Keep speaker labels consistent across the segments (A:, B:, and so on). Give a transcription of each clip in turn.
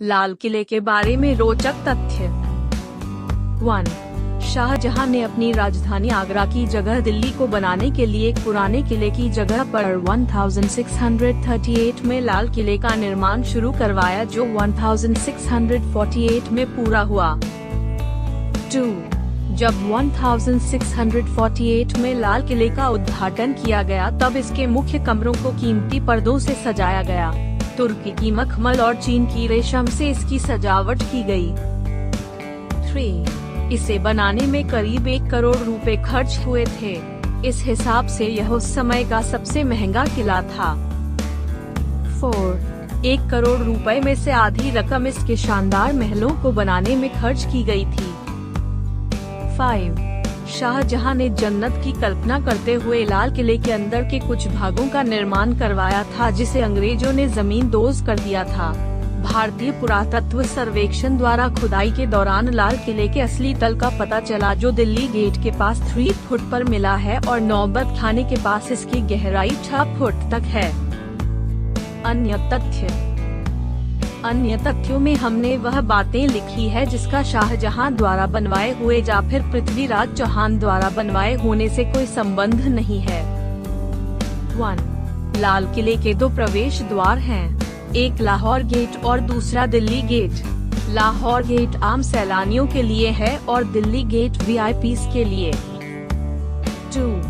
A: लाल किले के बारे में रोचक तथ्य। 1. शाहजहां ने अपनी राजधानी आगरा की जगह दिल्ली को बनाने के लिए एक पुराने किले की जगह पर 1638 में लाल किले का निर्माण शुरू करवाया, जो 1648 में पूरा हुआ। 2. जब 1648 में लाल किले का उद्घाटन किया गया, तब इसके मुख्य कमरों को कीमती पर्दों से सजाया गया। तुर्की की मखमल और चीन की रेशम से इसकी सजावट की गई। 3. इसे बनाने में करीब 1 करोड़ रुपए खर्च हुए थे। इस हिसाब से यह उस समय का सबसे महंगा किला था। 4. 1 करोड़ रुपए में से आधी रकम इसके शानदार महलों को बनाने में खर्च की गई थी। 5. शाहजहां ने जन्नत की कल्पना करते हुए लाल किले के अंदर के कुछ भागों का निर्माण करवाया था, जिसे अंग्रेजों ने जमींदोज कर दिया था। भारतीय पुरातत्व सर्वेक्षण द्वारा खुदाई के दौरान लाल किले के असली तल का पता चला, जो दिल्ली गेट के पास 3 फुट पर मिला है और नौबत खाने के पास इसकी गहराई 6 फुट तक है। अन्य तथ्यों में हमने वह बातें लिखी है जिसका शाहजहां द्वारा बनवाए हुए या फिर पृथ्वीराज चौहान द्वारा बनवाए होने से कोई संबंध नहीं है। 1. लाल किले के 2 प्रवेश द्वार हैं, एक लाहौर गेट और दूसरा दिल्ली गेट। लाहौर गेट आम सैलानियों के लिए है और दिल्ली गेट VIPs के लिए। 2.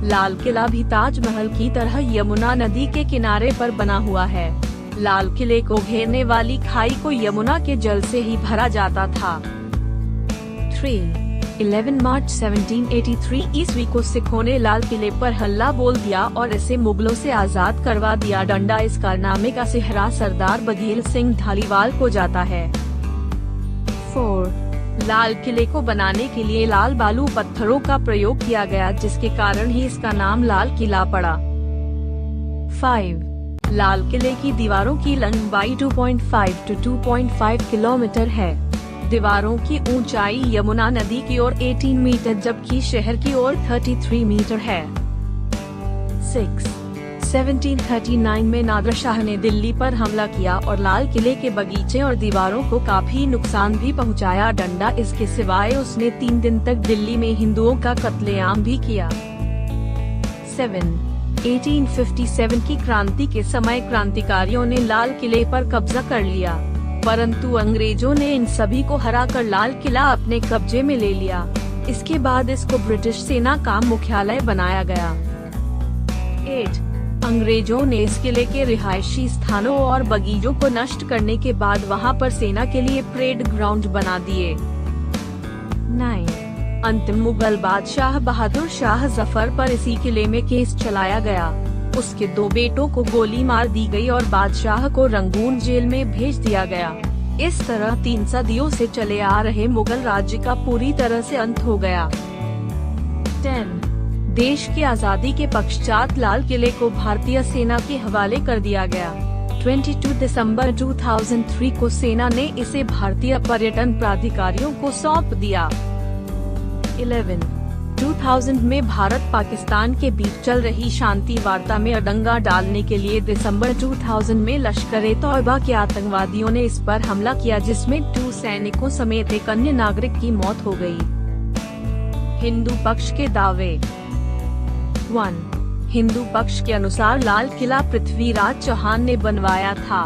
A: लाल किला भी ताजमहल की तरह यमुना नदी के किनारे पर बना हुआ है। लाल किले को घेरने वाली खाई को यमुना के जल से ही भरा जाता था। 11 मार्च 1783 ईस्वी को सिखों ने लाल किले पर हल्ला बोल दिया और इसे मुगलों से आजाद करवा दिया। डंडा इस कारनामे का सेहरा सरदार बघेल सिंह धालीवाल को जाता है। 4. लाल किले को बनाने के लिए लाल बालू पत्थरों का प्रयोग किया गया, जिसके कारण ही इसका नाम लाल किला पड़ा। 5. लाल किले की दीवारों की लंबाई 2.5 to 2.5 किलोमीटर है। दीवारों की ऊंचाई यमुना नदी की ओर 18 मीटर जबकि शहर की ओर 33 मीटर है। 6. 1739 में नादिर शाह ने दिल्ली पर हमला किया और लाल किले के बगीचे और दीवारों को काफी नुकसान भी पहुंचाया। डंडा इसके सिवाय उसने 3 दिन तक दिल्ली में हिंदुओं का कत्लेआम भी किया। 7. 1857 की क्रांति के समय क्रांतिकारियों ने लाल किले पर कब्जा कर लिया, परंतु अंग्रेजों ने इन सभी को हराकर लाल किला अपने कब्जे में ले लिया। इसके बाद इसको ब्रिटिश सेना का मुख्यालय बनाया गया। 8. अंग्रेजों ने इस किले के रिहायशी स्थानों और बगीचों को नष्ट करने के बाद वहां पर सेना के लिए परेड ग्राउंड बना दिए। 9. अंतिम मुगल बादशाह बहादुर शाह जफर पर इसी किले में केस चलाया गया। उसके 2 बेटों को गोली मार दी गई और बादशाह को रंगून जेल में भेज दिया गया। इस तरह 3 सदियों से चले आ रहे मुगल राज्य का पूरी तरह से अंत हो गया। 10. देश की आजादी के पश्चात लाल किले को भारतीय सेना के हवाले कर दिया गया। 22 दिसंबर 2003 को सेना ने इसे भारतीय पर्यटन प्राधिकारियों को सौंप दिया। 11. 2000 में भारत पाकिस्तान के बीच चल रही शांति वार्ता में अड़ंगा डालने के लिए दिसंबर 2000 में लश्कर-ए-तौबा के आतंकवादियों ने इस पर हमला किया, जिसमें 2 सैनिकों समेत एक अन्य नागरिक की मौत हो गई। हिंदू पक्ष के दावे। 1. हिंदू पक्ष के अनुसार लाल किला पृथ्वीराज चौहान ने बनवाया था,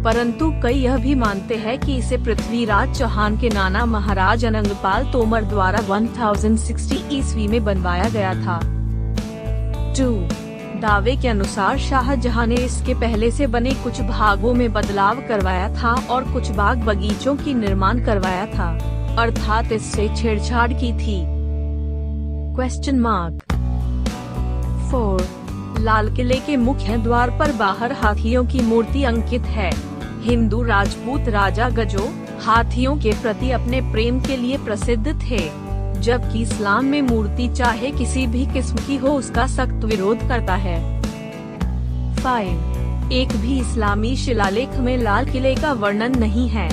A: परंतु कई यह भी मानते हैं कि इसे पृथ्वीराज चौहान के नाना महाराज अनंगपाल तोमर द्वारा 1060 ईस्वी में बनवाया गया था। 2. दावे के अनुसार शाहजहां ने इसके पहले से बने कुछ भागों में बदलाव करवाया था और कुछ बाग बगीचों की निर्माण करवाया था, अर्थात इससे छेड़छाड़ की थी। 4. लाल किले के मुख्य द्वार पर बाहर हाथियों की मूर्ति अंकित है। हिंदू राजपूत राजा गजो हाथियों के प्रति अपने प्रेम के लिए प्रसिद्ध थे, जबकि इस्लाम में मूर्ति चाहे किसी भी किस्म की हो उसका सख्त विरोध करता है। 5. एक भी इस्लामी शिलालेख में लाल किले का वर्णन नहीं है।